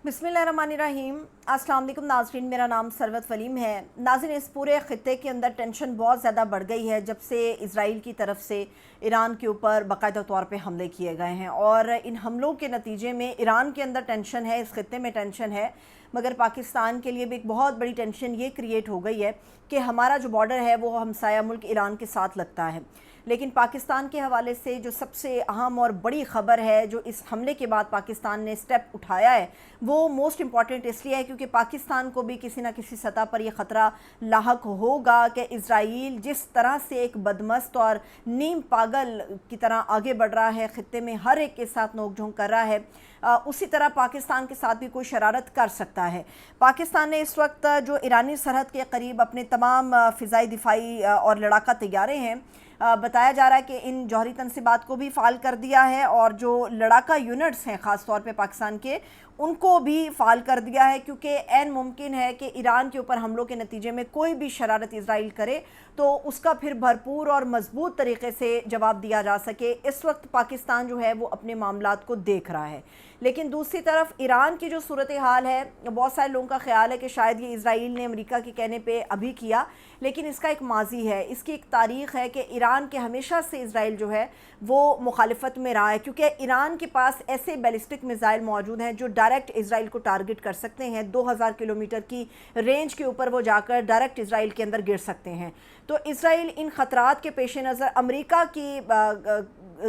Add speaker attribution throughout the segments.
Speaker 1: बिस्मिल्लाहिर्रहमानिर्रहीम। अस्सलाम वालेकुम नाज़रीन, मेरा नाम सरवत वलीम है। नाज़रीन, इस पूरे ख़ित्ते के अंदर टेंशन बहुत ज़्यादा बढ़ गई है जब से इज़राइल की तरफ से ईरान के ऊपर बाकायदा तौर पे हमले किए गए हैं, और इन हमलों के नतीजे में ईरान के अंदर टेंशन है, इस ख़ित्ते में टेंशन है, मगर पाकिस्तान के लिए भी एक बहुत बड़ी टेंशन ये क्रिएट हो गई है कि हमारा जो बॉर्डर है वो हमसाया मुल्क ईरान के साथ लगता है। लेकिन पाकिस्तान के हवाले से जो सबसे अहम और बड़ी ख़बर है जो इस हमले के बाद पाकिस्तान ने स्टेप उठाया है, वो मोस्ट इम्पॉर्टेंट इसलिए है क्योंकि पाकिस्तान को भी किसी न किसी सतह पर यह ख़तरा लाहक होगा कि इज़राइल जिस तरह से एक बदमस्त और नीम पागल की तरह आगे बढ़ रहा है, ख़ित्ते में हर एक के साथ नोक-झोंक कर रहा है, उसी तरह पाकिस्तान के साथ भी कोई शरारत कर सकता है। पाकिस्तान ने इस वक्त जो ईरानी सरहद के करीब अपने तमाम फ़िज़ाई दिफाई और लड़ाका तैयारे हैं, बताया जा रहा है कि इन जौहरी तनसीबात को भी फ़ाल कर दिया है, और जो लड़ाका यूनिट्स हैं ख़ास तौर पे पाकिस्तान के, उनको भी फ़ाल कर दिया है, क्योंकि ऐन मुमकिन है कि ईरान के ऊपर हमलों के नतीजे में कोई भी शरारत इज़राइल करे तो उसका फिर भरपूर और मज़बूत तरीके से जवाब दिया जा सके। इस वक्त पाकिस्तान जो है वो अपने मामलात को देख रहा है, लेकिन दूसरी तरफ ईरान की जो सूरत हाल है, बहुत सारे लोगों का ख्याल है कि शायद ये इज़राइल ने अमेरिका के कहने पे अभी किया, लेकिन इसका एक माजी है, इसकी एक तारीख़ है कि ईरान के हमेशा से इज़राइल जो है वो मुखालिफत में रहा है, क्योंकि ईरान के पास ऐसे बैलिस्टिक मिसाइल मौजूद हैं जो डायरेक्ट इज़राइल को टारगेट कर सकते हैं। 2000 किलोमीटर की रेंज के ऊपर वो जाकर डायरेक्ट इज़राइल के अंदर गिर सकते हैं। तो इज़राइल इन ख़तरात के पेश नज़र अमेरिका की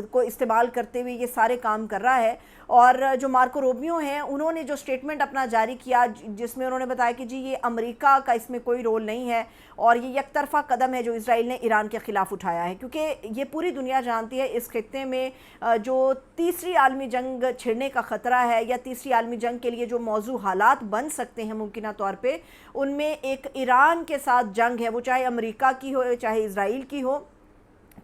Speaker 1: को इस्तेमाल करते हुए ये सारे काम कर रहा है। और जो मार्को रूबियो हैं, उन्होंने जो स्टेटमेंट अपना जारी किया जिसमें उन्होंने बताया कि जी ये अमेरिका का इसमें कोई रोल नहीं है, और ये एक तरफ़ा कदम है जो इज़राइल ने ईरान के ख़िलाफ़ उठाया है, क्योंकि ये पूरी दुनिया जानती है इस खित्ते में जो तीसरी आलमी जंग छिड़ने का ख़तरा है, या तीसरी आलमी जंग के लिए जो मौजू हालात बन सकते हैं मुमकिना तौर पर, उनमें एक ईरान के साथ जंग है, वो चाहे अमेरिका की हो चाहे इज़राइल की हो,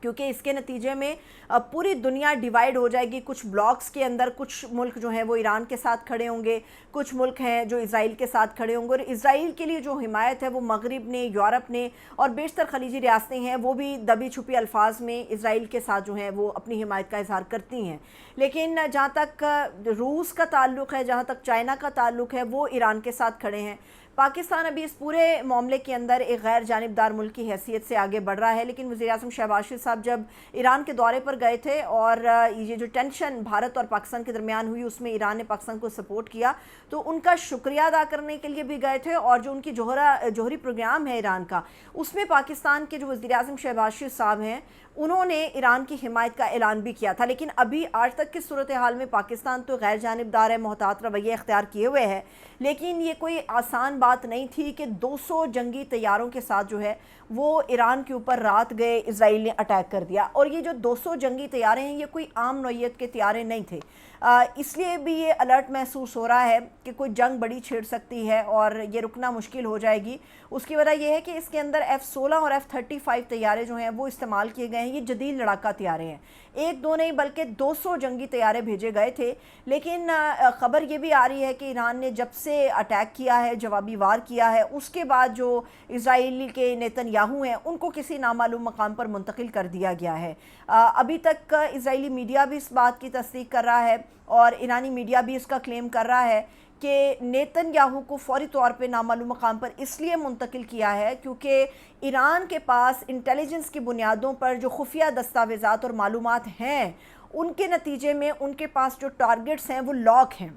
Speaker 1: क्योंकि इसके नतीजे में पूरी दुनिया डिवाइड हो जाएगी। कुछ ब्लॉक्स के अंदर कुछ मुल्क जो हैं वो ईरान के साथ खड़े होंगे, कुछ मुल्क हैं जो इज़राइल के साथ खड़े होंगे, और इज़राइल के लिए जो हिमायत है वो मगरिब ने, यूरोप ने और बेशतर खलीजी रियासतें हैं वो भी दबी छुपी अल्फाज में इज़राइल के साथ जो हैं वो अपनी हिमायत का इजहार करती हैं। लेकिन जहाँ तक रूस का ताल्लुक़ है, जहाँ तक चाइना का ताल्लुक़ है, वो ईरान के साथ खड़े हैं। पाकिस्तान अभी इस पूरे मामले के अंदर एक गैर जानिबदार मुल्क की हैसियत से आगे बढ़ रहा है, लेकिन वज़ीर-ए-आज़म शहबाज शरीफ साहब जब ईरान के दौरे पर गए थे और ये जो टेंशन भारत और पाकिस्तान के दरमियान हुई उसमें ईरान ने पाकिस्तान को सपोर्ट किया, तो उनका शुक्रिया अदा करने के लिए भी गए थे, और जो उनकी जौहरी प्रोग्राम है ईरान का, उसमें पाकिस्तान के जो वज़ीर-ए-आज़म शहबाज शरीफ साहब हैं उन्होंने ईरान की हिमायत का ऐलान भी किया था। लेकिन अभी आज तक की सूरत हाल में पाकिस्तान तो गैर जानिबदार है, मोहतात रवैया इख्तियार किए हुए है, लेकिन ये कोई आसान बात नहीं थी कि 200 जंगी तैयारों के साथ जो है वो ईरान के ऊपर रात गए इज़राइल ने अटैक कर दिया। और ये जो 200 जंगी तैयारे हैं ये कोई आम नौइयत के तैयारे नहीं थे, इसलिए भी ये अलर्ट महसूस हो रहा है कि कोई जंग बड़ी छिड़ सकती है और ये रुकना मुश्किल हो जाएगी। उसकी वजह यह है कि इसके अंदर F-16 और F-35 तैयारे जो हैं वो इस्तेमाल किए गए हैं। ये जदीद लड़ाका तैयारे हैं, एक दो नहीं बल्कि 200 जंगी तैयारे भेजे गए थे। लेकिन ख़बर ये भी आ रही है कि ईरान ने जब से अटैक किया है, जवाबी वार किया है, उसके बाद जो इज़राइल के नेतन्याहू हैं उनको किसी नामालूम मकाम पर मुंतकिल कर दिया गया है। अभी तक इज़राइली मीडिया भी इस बात की तस्दीक कर रहा है और ईरानी मीडिया भी इसका क्लेम कर रहा है कि नेतन्याहू को फ़ौरी तौर पे नामालूम मकाम पर इसलिए मुंतकिल किया है क्योंकि ईरान के पास इंटेलिजेंस की बुनियादों पर जो खुफिया दस्तावेज़ात और मालूमात हैं, उनके नतीजे में उनके पास जो टारगेट्स हैं वो लॉक हैं।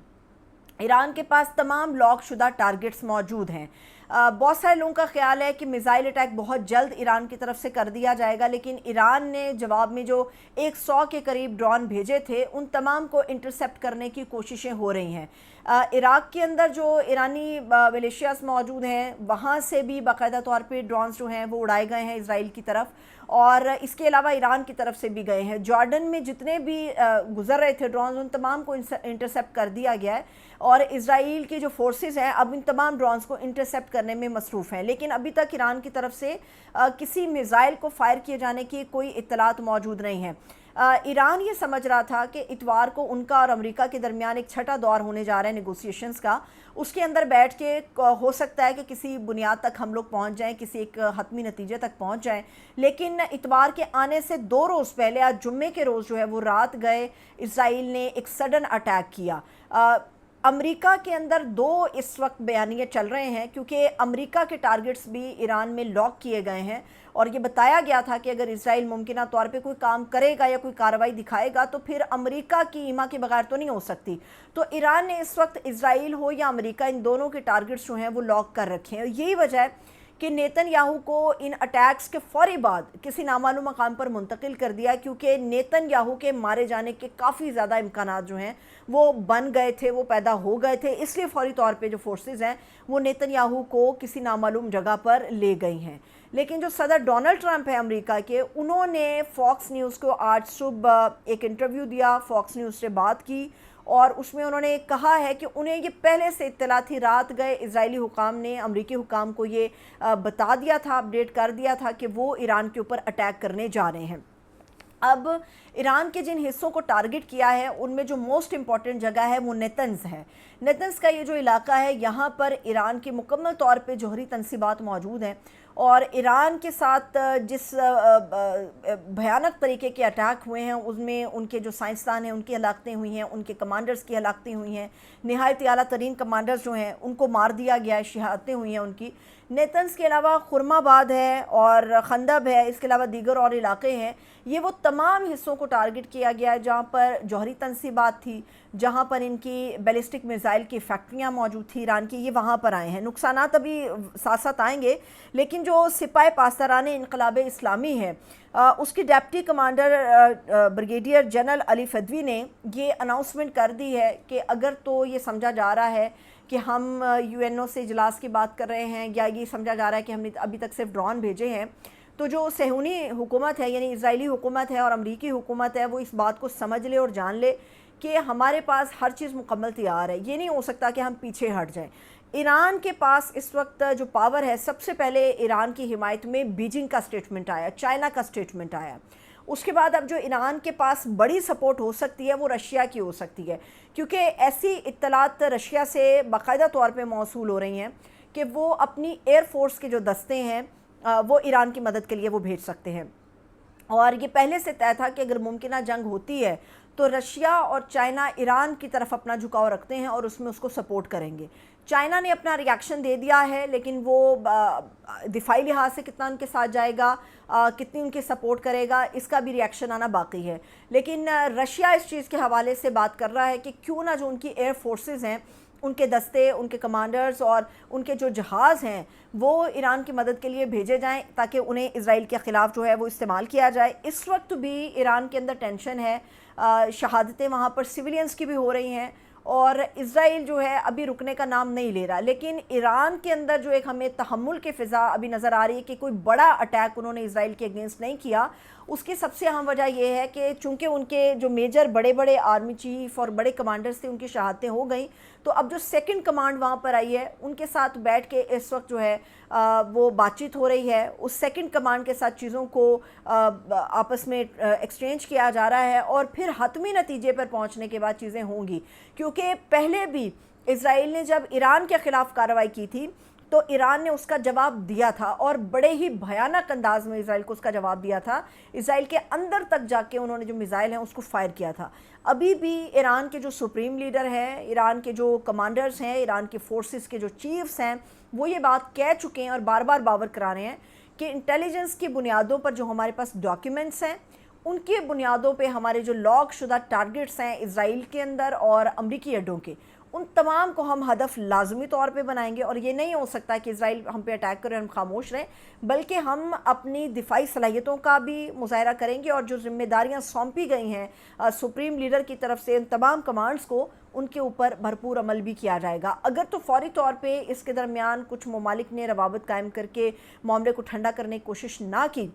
Speaker 1: ईरान के पास तमाम लॉक शुदा टारगेट्स मौजूद हैं। बहुत सारे लोगों का ख्याल है कि मिसाइल अटैक बहुत जल्द ईरान की तरफ से कर दिया जाएगा, लेकिन ईरान ने जवाब में जो 100 के करीब ड्रोन भेजे थे उन तमाम को इंटरसेप्ट करने की कोशिशें हो रही हैं। इराक़ के अंदर जो ईरानी मिलिशियास मौजूद हैं वहाँ से भी बाकायदा तौर पे ड्रोन्स जो हैं वो उड़ाए गए हैं इज़राइल की तरफ, और इसके अलावा ईरान की तरफ से भी गए हैं। जॉर्डन में जितने भी गुजर रहे थे ड्रोन्स उन तमाम को इंटरसेप्ट कर दिया गया है, और इज़राइल की जो फोर्सेस हैं अब इन तमाम ड्रोन्स को इंटरसेप्ट करने में मसरूफ़ हैं। लेकिन अभी तक ईरान की तरफ से किसी मिसाइल को फायर किए जाने की कोई इत्तलात मौजूद नहीं है। ईरान ये समझ रहा था कि इतवार को उनका और अमेरिका के दरमियान एक छठा दौर होने जा रहा है नेगोशिएशंस का, उसके अंदर बैठ के हो सकता है कि किसी बुनियाद तक हम लोग पहुंच जाएं, किसी एक हतमी नतीजे तक पहुंच जाएं। लेकिन इतवार के आने से 2 रोज़ पहले आज जुम्मे के रोज़ जो है वो रात गए इज़राइल ने एक सडन अटैक किया। امریکہ کے اندر دو اس وقت بیانیے چل رہے ہیں، کیونکہ امریکہ کے ٹارگٹس بھی ایران میں لاک کیے گئے ہیں اور یہ بتایا گیا تھا کہ اگر اسرائیل ممکنہ طور پہ کوئی کام کرے گا یا کوئی کارروائی دکھائے گا تو پھر امریکہ کی ایما کے بغیر تو نہیں ہو سکتی. تو ایران نے اس وقت اسرائیل ہو یا امریکہ ان دونوں کے ٹارگٹس جو ہیں وہ لاک کر رکھے ہیں. یہی وجہ ہے کہ نیتن یاہو کو ان اٹیکس کے فوری بعد کسی نامعلوم مقام پر منتقل کر دیا، کیونکہ نیتن یاہو کے مارے جانے کے کافی زیادہ امکانات جو ہیں وہ بن گئے تھے، وہ پیدا ہو گئے تھے. اس لیے فوری طور پہ جو فورسز ہیں وہ نیتن یاہو کو کسی نامعلوم جگہ پر لے گئی ہیں. لیکن جو صدر ڈونلڈ ٹرمپ ہیں امریکہ کے، انہوں نے فاکس نیوز کو آج صبح ایک انٹرویو دیا، فاکس نیوز سے بات کی اور اس میں انہوں نے کہا ہے کہ انہیں یہ پہلے سے اطلاع تھی. رات گئے اسرائیلی حکام نے امریکی حکام کو یہ بتا دیا تھا، اپڈیٹ کر دیا تھا کہ وہ ایران کے اوپر اٹیک کرنے جا رہے ہیں. اب ایران کے جن حصوں کو ٹارگٹ کیا ہے ان میں جو موسٹ امپورٹنٹ جگہ ہے وہ نیتنز ہے. نیتنز کا یہ جو علاقہ ہے، یہاں پر ایران کی مکمل طور پہ جوہری تنصیبات موجود ہیں اور ایران کے ساتھ جس بھیانک طریقے کے اٹیک ہوئے ہیں اس میں ان کے جو سائنسدان ہیں ان کی ہلاکتیں ہوئی ہیں، ان کے کمانڈرز کی ہلاکتیں ہوئی ہیں، نہایت اعلیٰ ترین کمانڈرز جو ہیں ان کو مار دیا گیا ہے، شہادتیں ہوئی ہیں ان کی. نیتنز کے علاوہ خرم آباد ہے اور خندب ہے، اس کے علاوہ دیگر اور علاقے ہیں. یہ وہ تمام حصوں کو ٹارگٹ کیا گیا ہے جہاں پر جوہری تنصیبات تھی، جہاں پر ان کی بیلسٹک میزائل کی فیکٹریاں موجود تھی ایران کی. یہ وہاں پر آئے ہیں. نقصانات ابھی ساتھ ساتھ آئیں گے، لیکن جو سپاہ پاسداران انقلاب اسلامی ہے اس کی ڈیپٹی کمانڈر بریگیڈیئر جنرل علی فدوی نے یہ اناؤنسمنٹ کر دی ہے کہ اگر تو یہ سمجھا جا رہا ہے کہ ہم یو این او سے اجلاس کی بات کر رہے ہیں یا یہ سمجھا جا رہا ہے کہ ہم نے ابھی تک صرف ڈرون بھیجے ہیں، تو جو صہیونی حکومت ہے یعنی اسرائیلی حکومت ہے اور امریکی حکومت ہے وہ اس بات کو سمجھ لے اور جان لے کہ ہمارے پاس ہر چیز مکمل تیار ہے. یہ نہیں ہو سکتا کہ ہم پیچھے ہٹ جائیں. ایران کے پاس اس وقت جو پاور ہے، سب سے پہلے ایران کی حمایت میں بیجنگ کا سٹیٹمنٹ آیا، چائنا کا سٹیٹمنٹ آیا. اس کے بعد اب جو ایران کے پاس بڑی سپورٹ ہو سکتی ہے وہ رشیا کی ہو سکتی ہے، کیونکہ ایسی اطلاعات رشیا سے باقاعدہ طور پہ موصول ہو رہی ہیں کہ وہ اپنی ایئر فورس کے جو دستے ہیں وہ ایران کی مدد کے لیے وہ بھیج سکتے ہیں. اور یہ پہلے سے طے تھا کہ اگر ممکنہ جنگ ہوتی ہے تو رشیا اور چائنا ایران کی طرف اپنا جھکاؤ رکھتے ہیں اور اس میں اس کو سپورٹ کریں گے. چائنا نے اپنا ریاکشن دے دیا ہے، لیکن وہ دفاعی لحاظ سے کتنا ان کے ساتھ جائے گا، کتنی ان کی سپورٹ کرے گا، اس کا بھی ریاکشن آنا باقی ہے. لیکن رشیا اس چیز کے حوالے سے بات کر رہا ہے کہ کیوں نہ جو ان کی ایئر فورسز ہیں، ان کے دستے، ان کے کمانڈرز اور ان کے جو جہاز ہیں وہ ایران کی مدد کے لیے بھیجے جائیں تاکہ انہیں اسرائیل کے خلاف جو ہے وہ استعمال کیا جائے. اس وقت بھی ایران کے اندر ٹینشن ہے، شہادتیں وہاں پر سویلینز کی بھی ہو رہی ہیں اور اسرائیل جو ہے ابھی رکنے کا نام نہیں لے رہا. لیکن ایران کے اندر جو ایک ہمیں تحمل کی فضا ابھی نظر آ رہی ہے کہ کوئی بڑا اٹیک انہوں نے اسرائیل کے اگینسٹ نہیں کیا. اس کی سب سے اہم وجہ یہ ہے کہ چونکہ ان کے جو میجر بڑے بڑے آرمی چیف اور بڑے کمانڈرز تھے ان کی شہادتیں ہو گئیں، تو اب جو سیکنڈ کمانڈ وہاں پر آئی ہے ان کے ساتھ بیٹھ کے اس وقت جو ہے وہ بات چیت ہو رہی ہے. اس سیکنڈ کمانڈ کے ساتھ چیزوں کو آپس میں ایکسچینج کیا جا رہا ہے اور پھر حتمی نتیجے پر پہنچنے کے بعد چیزیں ہوں گی. کیونکہ پہلے بھی اسرائیل نے جب ایران کے خلاف کارروائی کی تھی تو ایران نے اس کا جواب دیا تھا اور بڑے ہی بھیانک انداز میں اسرائیل کو اس کا جواب دیا تھا. اسرائیل کے اندر تک جا کے انہوں نے جو میزائل ہیں اس کو فائر کیا تھا. ابھی بھی ایران کے جو سپریم لیڈر ہیں، ایران کے جو کمانڈرز ہیں، ایران کے فورسز کے جو چیفز ہیں، وہ یہ بات کہہ چکے ہیں اور بار بار باور کرا رہے ہیں کہ انٹیلیجنس کی بنیادوں پر جو ہمارے پاس ڈاکیومنٹس ہیں ان کی بنیادوں پہ ہمارے جو لاک شدہ ٹارگٹس ہیں اسرائیل کے اندر اور امریکی اڈوں کے، ان تمام کو ہم ہدف لازمی طور پہ بنائیں گے. اور یہ نہیں ہو سکتا کہ اسرائیل ہم پہ اٹیک کرے اور ہم خاموش رہیں، بلکہ ہم اپنی دفاعی صلاحیتوں کا بھی مظاہرہ کریں گے اور جو ذمہ داریاں سونپی گئی ہیں سپریم لیڈر کی طرف سے ان تمام کمانڈز کو، ان کے اوپر بھرپور عمل بھی کیا جائے گا. اگر تو فوری طور پہ اس کے درمیان کچھ ممالک نے روابط قائم کر کے معاملے کو ٹھنڈا کرنے کی کوشش نہ کی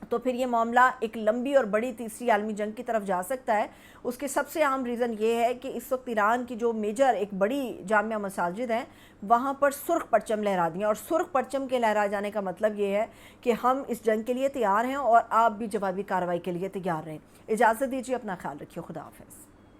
Speaker 1: تو پھر یہ معاملہ ایک لمبی اور بڑی تیسری عالمی جنگ کی طرف جا سکتا ہے. اس کے سب سے اہم ریزن یہ ہے کہ اس وقت ایران کی جو میجر ایک بڑی جامع مساجد ہیں وہاں پر سرخ پرچم لہرا دیا، اور سرخ پرچم کے لہرا جانے کا مطلب یہ ہے کہ ہم اس جنگ کے لیے تیار ہیں اور آپ بھی جوابی کارروائی کے لیے تیار رہیں. اجازت دیجیے، اپنا خیال رکھیے. خدا حافظ.